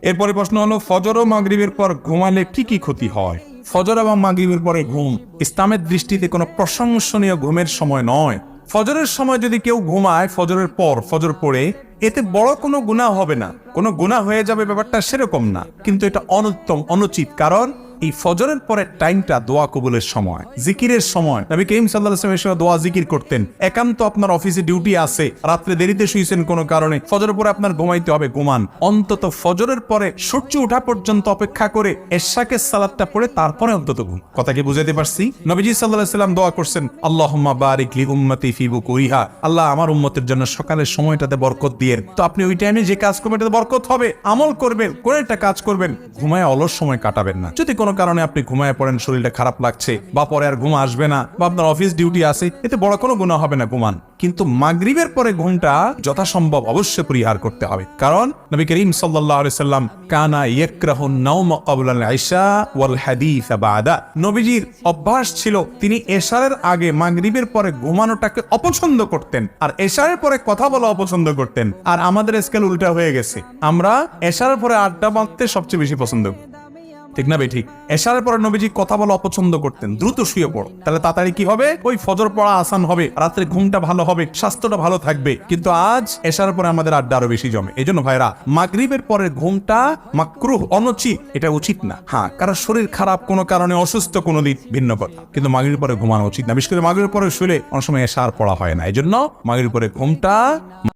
এরপরে প্রশ্ন হলো, ফজর ও মাগরিবের পর ঘুমালে কি কি ক্ষতি হয়? ফজর এবং মাগরিবের পরে ঘুম ইসলামের দৃষ্টিতে কোনো প্রশংসনীয় ঘুমের সময় নয়। ফজরের সময় যদি কেউ ঘুমায়, ফজরের পর ফজর পড়ে, এতে বড় কোনো গুনাহ হবে না, কোনো গুনাহ হয়ে যাবে ব্যাপারটা সেরকম না, কিন্তু এটা অনুত্তম, অনুচিত। কারণ এই ফজরের পরের টাইমটা দোয়া কবুলের সময়, জিকিরের সময়। নবী করিম সাল্লাল্লাহু আলাইহি ওয়াসাল্লাম দোয়া জিকির করতেন। একান্ত আপনার অফিসে ডিউটি আছে, রাত্রে দেরিতে শুয়েছেন কোনো কারণে, ফজরের পরে আপনার ঘুমাইতে হবে, ঘুমান। অন্তত ফজরের পরে সূর্য ওঠা পর্যন্ত অপেক্ষা করে এশাকের সালাতটা পড়ে তারপরে অন্তত ঘুম। কথা কি বুঝাতে পারছি? নবীজি সাল্লাল্লাহু আলাইহি ওয়াসাল্লাম দোয়া করছেন, আল্লাহুম্মা বারিক লি উম্মতি ফি বুকুরিহা, আল্লাহ আমার উম্মতের জন্য সকালের সময়টাতে বরকত দিয়েন। তো আপনি ওই টাইমে যে কাজ করবেন এটাতে বরকত হবে, আমল করবেন, কোন একটা কাজ করবেন, ঘুমায় অলস সময় কাটাবেন না। যদি কোনো কারণে আপনি ঘুমায় পড়েন, শরীরটা খারাপ লাগছে, বা পরে আর ঘুম আসবে না, বা আপনার অফিস ডিউটি আছে, এতে বড় কোনো গুনাহ হবে না, ঘুমান। কিন্তু মাগরিবের পরে ঘুমটা যথাসম্ভব অবশ্যই পরিহার করতে হবে। কারণ নবী করিম সাল্লাল্লাহু আলাইহি সাল্লাম কানা ইয়াকরাহু নাওমা ক্বাবলা আল ইশা ওয়াল হাদিস বাদা, নবীজির অভ্যাস ছিল তিনি এশারের আগে মাগরিবের পরে ঘুমানোটাকে অপছন্দ করতেন, আর এশারের পরে কথা বলা অপছন্দ করতেন। আর আমাদের স্কেল উল্টা হয়ে গেছে, আমরা এশারের পরে আড্ডা মারতে সবচেয়ে বেশি পছন্দ করি, ঠিক না ঠিক? এশারের পরে নবীজি কথা বলা অপছন্দ করতেন, দ্রুত শুয়ে পড়ো, তাহলে তাড়াতাড়ি কি হবে, ওই ফজর পড়া আসান হবে, রাত্রে ঘুমটা ভালো হবে, স্বাস্থ্যটা ভালো থাকবে। কিন্তু আজ এশারের পরে আমাদের আড্ডা আরো বেশি জমে। এই জন্য ভাইরা, মাগরিবের পরে ঘুমটা মাকরুহ, অনুচিত, এটা উচিত না। হ্যাঁ, কারণ শরীর খারাপ, কোনো কারণে অসুস্থ, কোনো দিন ভিন্ন কথা, কিন্তু মাগরিবের পরে ঘুমানো উচিত না। বিশেষ করে মাগরিবের পরে শুলে অনেক সময় এশার পড়া হয় না। এই জন্য মাগরিবের পরে ঘুমটা